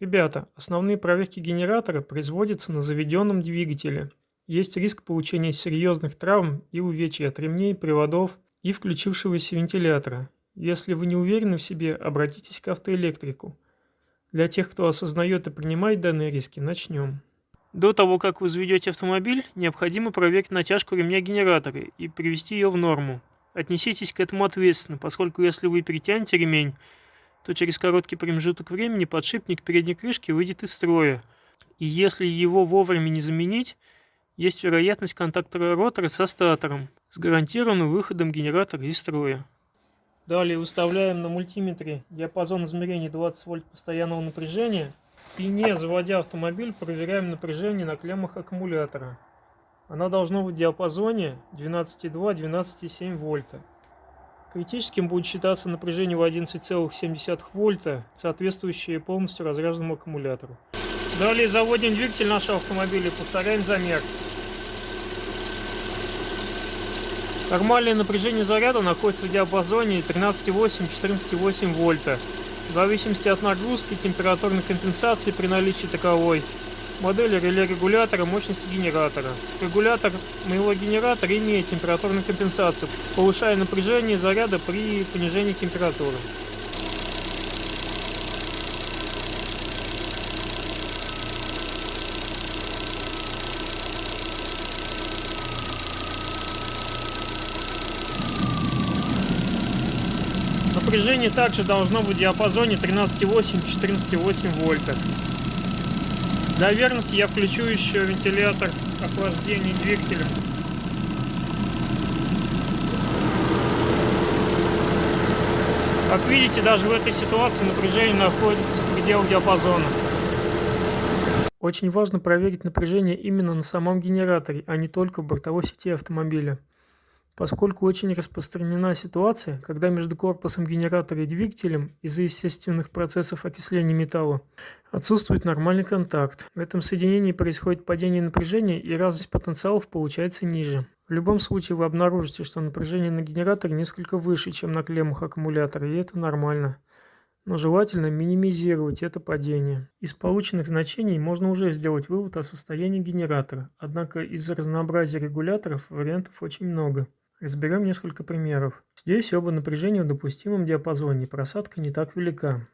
Ребята, основные проверки генератора производятся на заведенном двигателе. Есть риск получения серьезных травм и увечий от ремней, приводов и включившегося вентилятора. Если вы не уверены в себе, обратитесь к автоэлектрику. Для тех, кто осознает и принимает данные риски, начнем. До того, как вы заведете автомобиль, необходимо проверить натяжку ремня генератора и привести ее в норму. Отнеситесь к этому ответственно, поскольку если вы перетянете ремень, то через короткий промежуток времени подшипник передней крышки выйдет из строя. И если его вовремя не заменить, есть вероятность контакта ротора со статором с гарантированным выходом генератора из строя. Далее выставляем на мультиметре диапазон измерений 20 вольт постоянного напряжения и, не заводя автомобиль, проверяем напряжение на клеммах аккумулятора. Оно должно быть в диапазоне 12,2-12,7 вольта. Критическим будет считаться напряжение в 11,7 вольта, соответствующее полностью разряженному аккумулятору. Далее заводим двигатель нашего автомобиля и повторяем замер. Нормальное напряжение заряда находится в диапазоне 13,8-14,8 вольта. В зависимости от нагрузки и температурной компенсации при наличии таковой, модели реле-регулятора мощности генератора. Регулятор моего генератора имеет температурную компенсацию, повышая напряжение заряда при понижении температуры. Напряжение также должно быть в диапазоне 13,8-14,8 вольта. Для верности я включу еще вентилятор охлаждения двигателя. Как видите, даже в этой ситуации напряжение находится в пределах диапазона. Очень важно проверить напряжение именно на самом генераторе, а не только в бортовой сети автомобиля. Поскольку очень распространена ситуация, когда между корпусом генератора и двигателем из-за естественных процессов окисления металла отсутствует нормальный контакт. В этом соединении происходит падение напряжения и разность потенциалов получается ниже. В любом случае вы обнаружите, что напряжение на генераторе несколько выше, чем на клеммах аккумулятора, и это нормально. Но желательно минимизировать это падение. Из полученных значений можно уже сделать вывод о состоянии генератора, однако из-за разнообразия регуляторов вариантов очень много. Разберем несколько примеров. Здесь оба напряжения в допустимом диапазоне, просадка не так велика.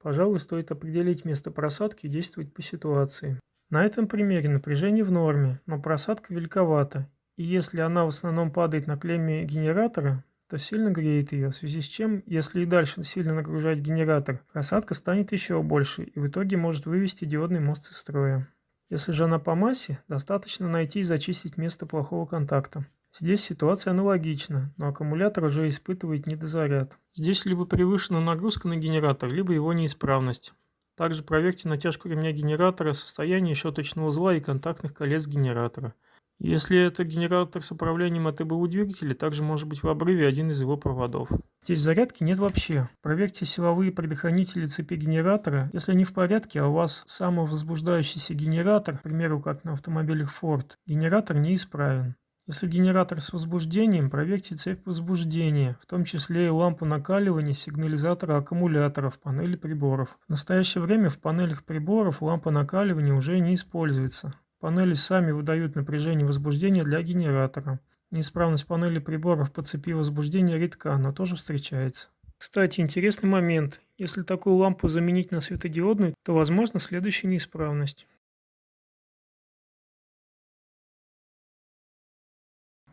Пожалуй, стоит определить место просадки и действовать по ситуации. На этом примере напряжение в норме, но просадка великовата, и если она в основном падает на клемме генератора, то сильно греет ее, в связи с чем, если и дальше сильно нагружать генератор, просадка станет еще больше и в итоге может вывести диодный мост из строя. Если же она по массе, достаточно найти и зачистить место плохого контакта. Здесь ситуация аналогична, но аккумулятор уже испытывает недозаряд. Здесь либо превышена нагрузка на генератор, либо его неисправность. Также проверьте натяжку ремня генератора, состояние щеточного узла и контактных колец генератора. Если это генератор с управлением от ЭБУ двигателя, также может быть в обрыве один из его проводов. Здесь зарядки нет вообще. Проверьте силовые предохранители цепи генератора. Если они в порядке, а у вас самовозбуждающийся генератор, к примеру, как на автомобилях Ford, генератор неисправен. Если генератор с возбуждением, проверьте цепь возбуждения, в том числе и лампу накаливания сигнализатора аккумулятора в панели приборов. В настоящее время в панелях приборов лампа накаливания уже не используется. Панели сами выдают напряжение возбуждения для генератора. Неисправность панели приборов по цепи возбуждения редка, но тоже встречается. Кстати, интересный момент. Если такую лампу заменить на светодиодную, то возможна следующая неисправность.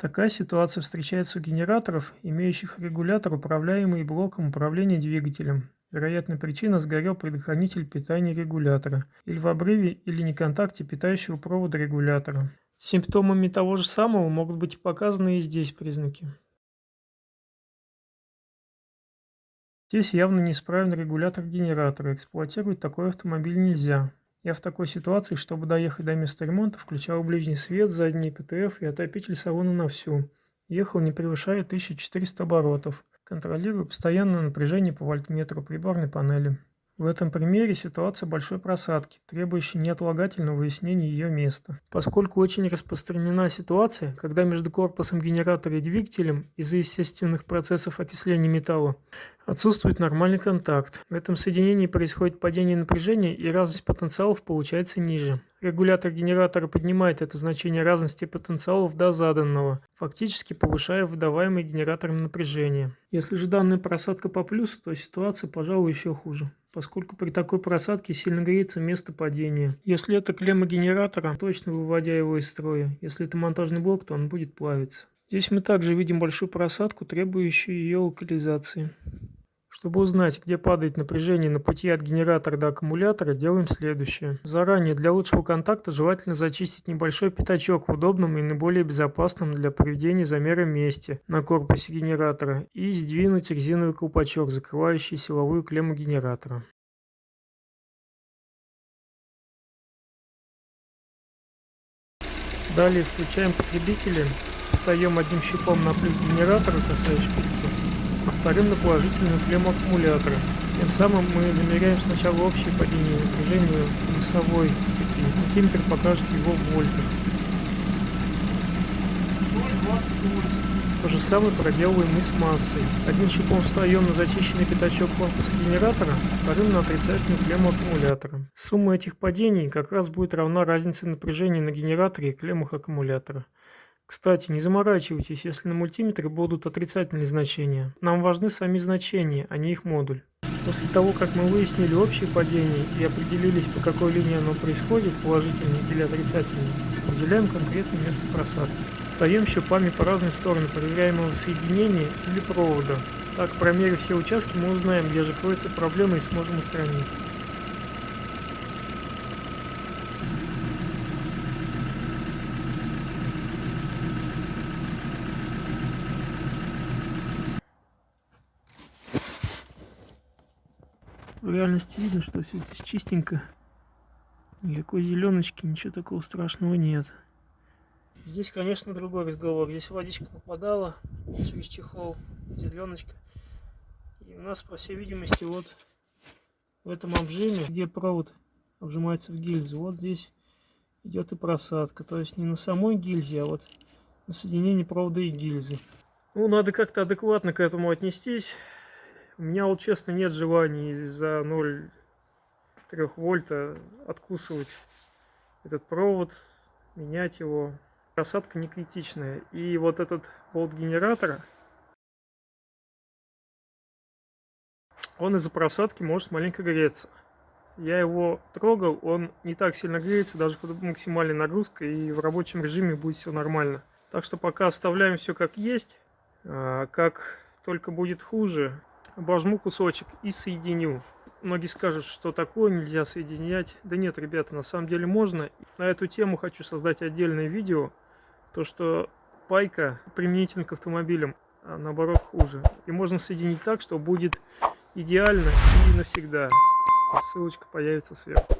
Такая ситуация встречается у генераторов, имеющих регулятор, управляемый блоком управления двигателем. Вероятная причина – сгорел предохранитель питания регулятора, или в обрыве или неконтакте питающего провода регулятора. Симптомами того же самого могут быть показаны и здесь признаки. Здесь явно неисправен регулятор генератора, эксплуатировать такой автомобиль нельзя. Я в такой ситуации, чтобы доехать до места ремонта, включал ближний свет, задний ПТФ и отопитель салона на всю. Ехал не превышая 1400 оборотов. Контролирую постоянное напряжение по вольтметру приборной панели. В этом примере ситуация большой просадки, требующей неотлагательного выяснения ее места. Поскольку очень распространена ситуация, когда между корпусом генератора и двигателем из-за естественных процессов окисления металла Отсутствует нормальный контакт. В этом соединении происходит падение напряжения, и разность потенциалов получается ниже. Регулятор генератора поднимает это значение разности потенциалов до заданного, фактически повышая выдаваемое генератором напряжение. Если же данная просадка по плюсу, то ситуация, пожалуй, еще хуже, поскольку при такой просадке сильно греется место падения. Если это клемма генератора, точно выводя его из строя. Если это монтажный блок, то он будет плавиться. Здесь мы также видим большую просадку, требующую ее локализации. Чтобы узнать, где падает напряжение на пути от генератора до аккумулятора, делаем следующее. Заранее для лучшего контакта желательно зачистить небольшой пятачок в удобном и наиболее безопасном для проведения замера месте на корпусе генератора и сдвинуть резиновый колпачок, закрывающий силовую клемму генератора. Далее включаем потребители, встаем одним щупом на плюс генератора, касаясь шпильки, а вторым на положительную клемму аккумулятора. Тем самым мы замеряем сначала общее падение напряжения в плюсовой цепи. Мультиметр покажет его в вольтах. 0,28. То же самое проделываем и с массой. Одним щупом встаем на зачищенный пятачок корпуса генератора, вторым на отрицательную клемму аккумулятора. Сумма этих падений как раз будет равна разнице напряжения на генераторе и клеммах аккумулятора. Кстати, не заморачивайтесь, если на мультиметре будут отрицательные значения. Нам важны сами значения, а не их модуль. После того, как мы выяснили общее падение и определились, по какой линии оно происходит, положительной или отрицательной, определяем конкретное место просадки. Встаем щупами по разные стороны проверяемого соединения или провода. Так, промерив все участки, мы узнаем, где же кроется проблема и сможем устранить. В реальности видно, что все здесь чистенько. Никакой зеленочки, ничего такого страшного нет. Здесь, конечно, другой разговор. Здесь водичка попадала через чехол, зеленочка. И у нас, по всей видимости, вот в этом обжиме, где провод обжимается в гильзу, вот здесь идет и просадка. То есть не на самой гильзе, а вот на соединении провода и гильзы. Ну, надо как-то адекватно к этому отнестись. У меня вот честно нет желания за 0,3 вольта откусывать этот провод, менять его. Просадка не критичная. И вот этот болт генератора, он из-за просадки может маленько греться. Я его трогал, он не так сильно греется, даже под максимальной нагрузкой, и в рабочем режиме будет все нормально. Так что пока оставляем все как есть. Как только будет хуже, обожму кусочек и соединю. Многие скажут, что такое нельзя соединять. Да нет, ребята, на самом деле можно. На эту тему хочу создать отдельное видео. То, что пайка применительно к автомобилям, а наоборот хуже. И можно соединить так, что будет идеально и навсегда. Ссылочка появится сверху.